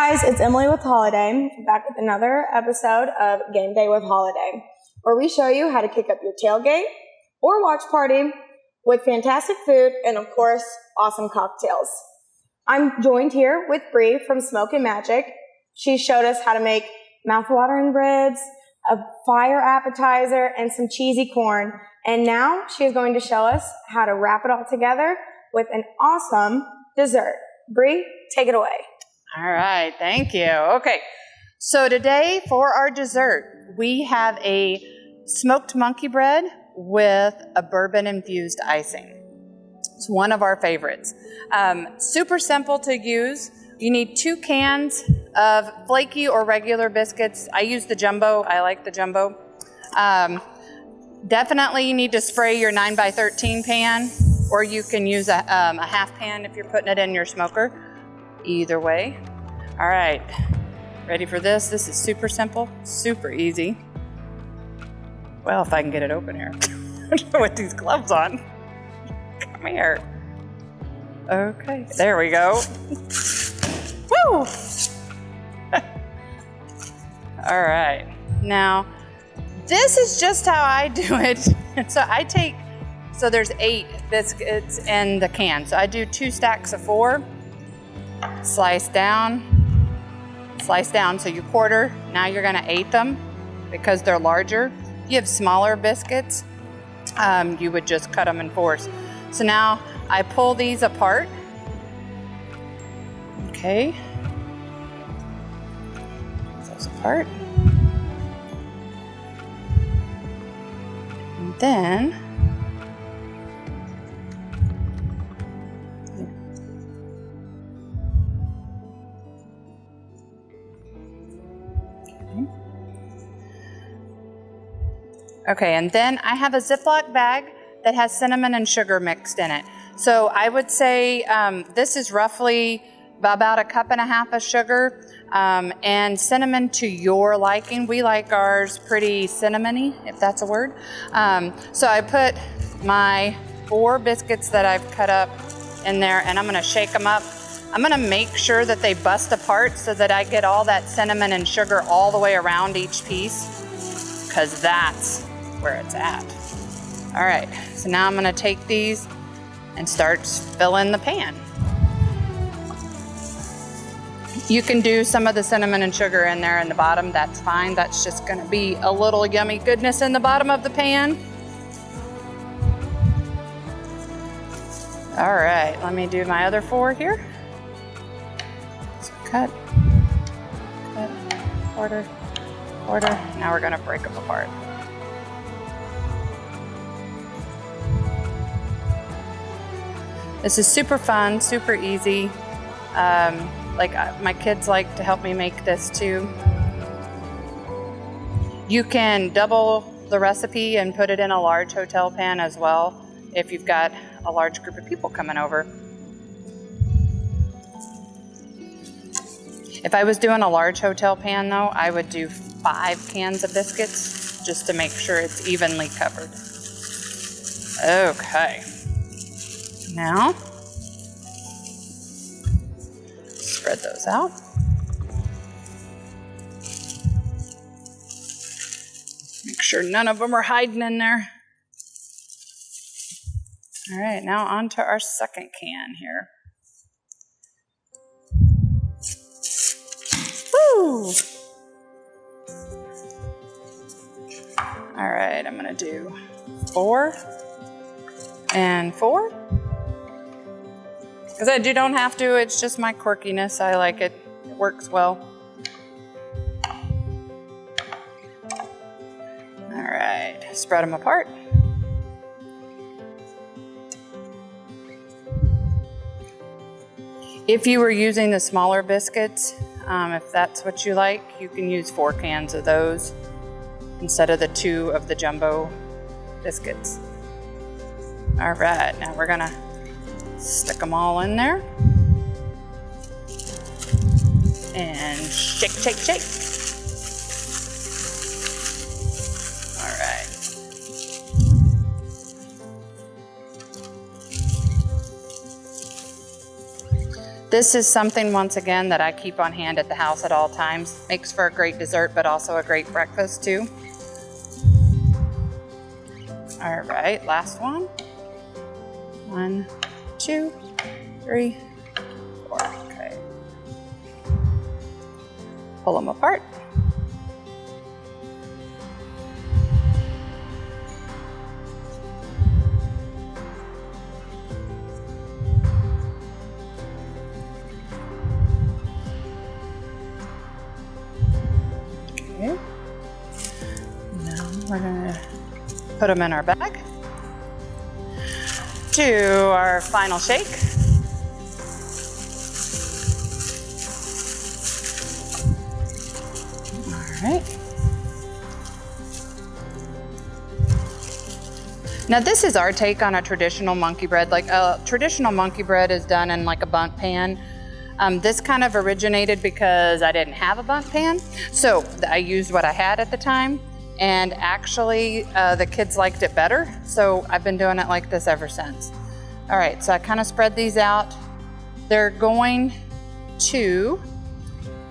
guys, it's Emily with Holladay, back with another episode of Game Day with Holladay, where we show you how to kick up your tailgate or watch party with fantastic food and, of course, awesome cocktails. I'm joined here with Bree from Smokin' Magic. She showed us how to make mouth-watering ribs, a fire appetizer, and some cheesy corn. And now she's going to show us how to wrap it all together with an awesome dessert. Bree, take it away. All right, thank you. Okay, so today for our dessert, we have a smoked monkey bread with a bourbon-infused icing. It's one of our favorites. Super simple to use. You need 2 cans of flaky or regular biscuits. I use the jumbo. I like the jumbo. Definitely you need to spray your 9x13 pan, or you can use a half pan if you're putting it in your smoker. Either way. All right, ready for this? This is super simple, super easy. Well, if I can get it open here with these gloves on. Come here. Okay, there we go. Woo! All right, now this is just how I do it. So there's 8 biscuits in the can. So I do 2 stacks of 4. Slice down. So you quarter. Now you're gonna 8 them because they're larger. You have smaller biscuits, you would just cut them in 4s. So now I pull these apart. Okay. Pull those apart. And then okay, and then I have a Ziploc bag that has cinnamon and sugar mixed in it. So I would say this is roughly about 1.5 cups of sugar and cinnamon to your liking. We like ours pretty cinnamony, if that's a word. So I put my 4 biscuits that I've cut up in there, and I'm gonna shake them up. I'm gonna make sure that they bust apart so that I get all that cinnamon and sugar all the way around each piece, because that's where it's at. All right, so now I'm gonna take these and start filling the pan. You can do some of the cinnamon and sugar in there in the bottom, that's fine. That's just gonna be a little yummy goodness in the bottom of the pan. All right, let me do my other 4 here. So cut, quarter. Now we're gonna break them apart. This is super fun, super easy. My kids like to help me make this too. You can double the recipe and put it in a large hotel pan as well if you've got a large group of people coming over. If I was doing a large hotel pan though, I would do 5 cans of biscuits just to make sure it's evenly covered. Okay. Now, spread those out. Make sure none of them are hiding in there. All right, now on to our second can here. Woo! All right, I'm gonna do 4 and 4. Because I don't have to, it's just my quirkiness. I like it, it works well. All right, spread them apart. If you were using the smaller biscuits, if that's what you like, you can use 4 cans of those instead of the 2 of the jumbo biscuits. All right, now we're gonna stick them all in there and shake. All right. This is something, once again, that I keep on hand at the house at all times. Makes for a great dessert, but also a great breakfast too. All right, last one. 1, 2, 3, 4. Okay. Pull them apart. Okay. Now we're gonna put them in our bag. Do our final shake. All right. Now this is our take on a traditional monkey bread. Like a traditional monkey bread is done in like a bundt pan. This kind of originated because I didn't have a bundt pan, so I used what I had at the time, and actually the kids liked it better, so I've been doing it like this ever since. All right, so I kind of spread these out. They're going to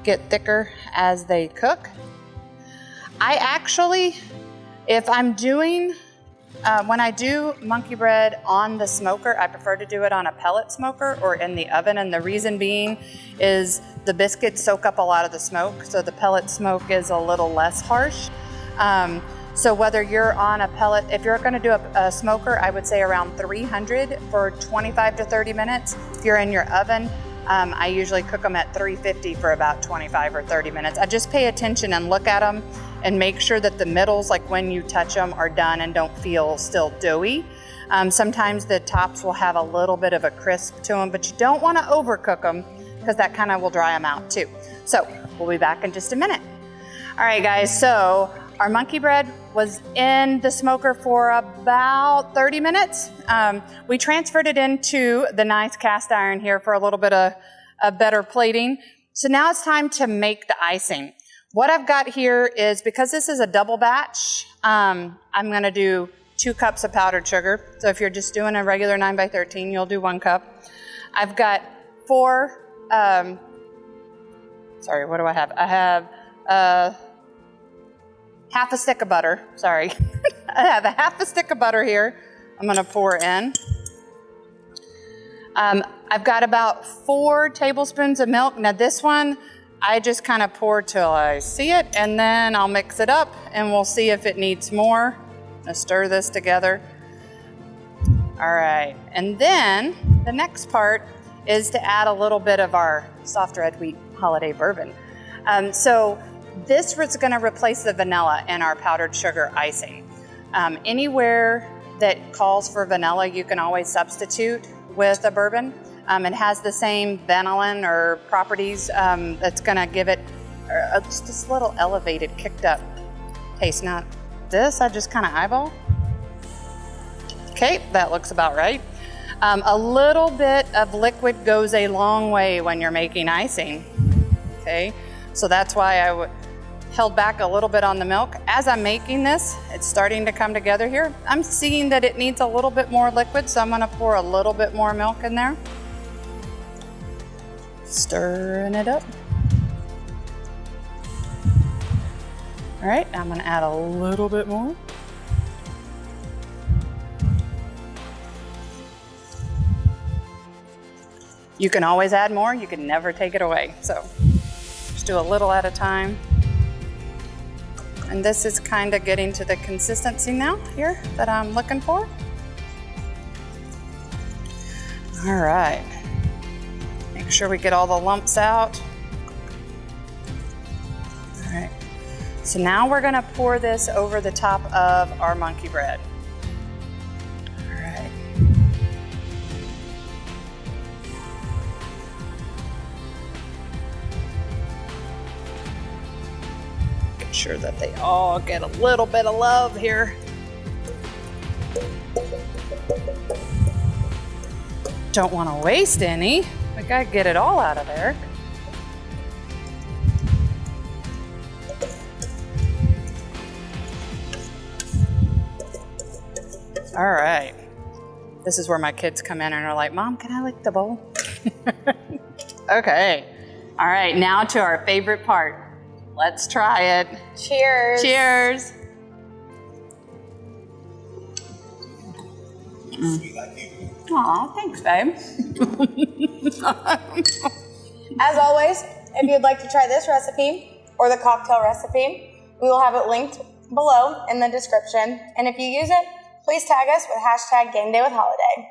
get thicker as they cook. I actually, if I'm doing, when I do monkey bread on the smoker, I prefer to do it on a pellet smoker or in the oven, and the reason being is the biscuits soak up a lot of the smoke, so the pellet smoke is a little less harsh. So whether you're on a pellet, if you're gonna do a smoker, I would say around 300 for 25 to 30 minutes. If you're in your oven, I usually cook them at 350 for about 25 or 30 minutes. I just pay attention and look at them and make sure that the middles, like when you touch them, are done and don't feel still doughy. Sometimes the tops will have a little bit of a crisp to them, but you don't wanna overcook them because that kind of will dry them out too. So we'll be back in just a minute. All right guys, so our monkey bread was in the smoker for about 30 minutes. We transferred it into the nice cast iron here for a little bit of a better plating. So now it's time to make the icing. What I've got here is, because this is a double batch, I'm gonna do 2 cups of powdered sugar. So if you're just doing a regular 9x13, you'll do 1 cup. I've got 4, sorry, what do I have? I have half a stick of butter, sorry. I have a half a stick of butter here. I'm gonna pour in. I've got about 4 tablespoons of milk. Now this one, I just kind of pour till I see it, and then I'll mix it up and we'll see if it needs more. I'm gonna stir this together. All right, and then the next part is to add a little bit of our soft red wheat Holladay bourbon. So this is gonna replace the vanilla in our powdered sugar icing. Anywhere that calls for vanilla, you can always substitute with a bourbon. It has the same vanillin or properties that's gonna give it just this little elevated, kicked up taste. Now this, I just kind of eyeball. Okay, that looks about right. A little bit of liquid goes a long way when you're making icing. Okay, so that's why I held back a little bit on the milk. As I'm making this, it's starting to come together here. I'm seeing that it needs a little bit more liquid, so I'm gonna pour a little bit more milk in there. Stirring it up. All right, I'm gonna add a little bit more. You can always add more, you can never take it away. So just do a little at a time. And this is kind of getting to the consistency now here that I'm looking for. All right. Make sure we get all the lumps out. All right. So now we're gonna pour this over the top of our monkey bread. All right. Make sure that they all get a little bit of love here. Don't want to waste any. We gotta get it all out of there. All right. This is where my kids come in and are like, Mom, can I lick the bowl? Okay. All right, now to our favorite part. Let's try it. Cheers. Cheers. Aw, thanks, babe. As always, if you'd like to try this recipe or the cocktail recipe, we will have it linked below in the description. And if you use it, please tag us with hashtag Game Day with Holladay.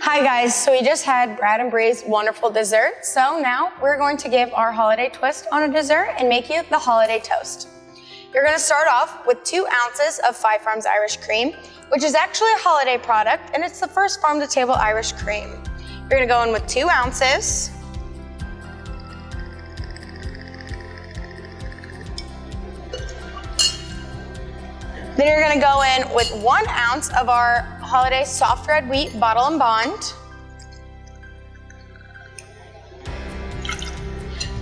Hi guys, so we just had Brad and Bree's wonderful dessert. So now we're going to give our holiday twist on a dessert and make you the holiday toast. You're gonna start off with 2 ounces of Five Farms Irish cream, which is actually a holiday product, and it's the first farm to table Irish cream. You're gonna go in with 2 ounces. Then you're gonna go in with 1 ounce of our Holladay soft red wheat bottle and bond.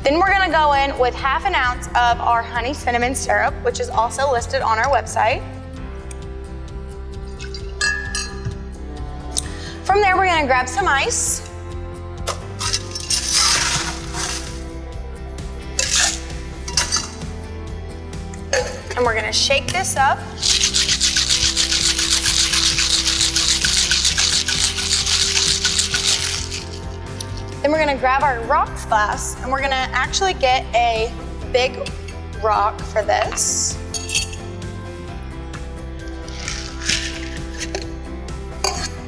Then we're gonna go in with 1/2 ounce of our honey cinnamon syrup, which is also listed on our website. From there, we're gonna grab some ice. And we're gonna shake this up. Then we're gonna grab our rocks glass and we're gonna actually get a big rock for this.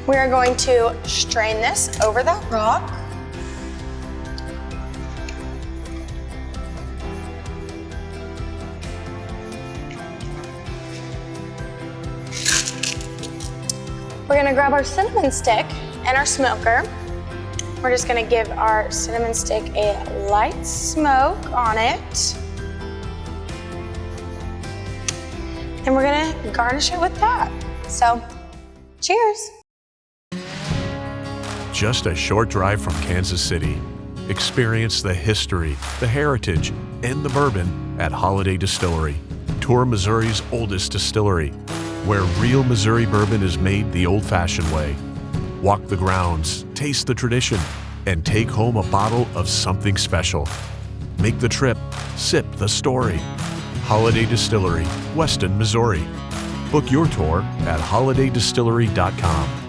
We are going to strain this over the rock. We're gonna grab our cinnamon stick and our smoker. We're just gonna give our cinnamon stick a light smoke on it. And we're gonna garnish it with that. So, cheers. Just a short drive from Kansas City. Experience the history, the heritage, and the bourbon at Holladay Distillery. Tour Missouri's oldest distillery, where real Missouri bourbon is made the old-fashioned way. Walk the grounds, taste the tradition, and take home a bottle of something special. Make the trip, sip the story. Holladay Distillery, Weston, Missouri. Book your tour at holladaydistillery.com.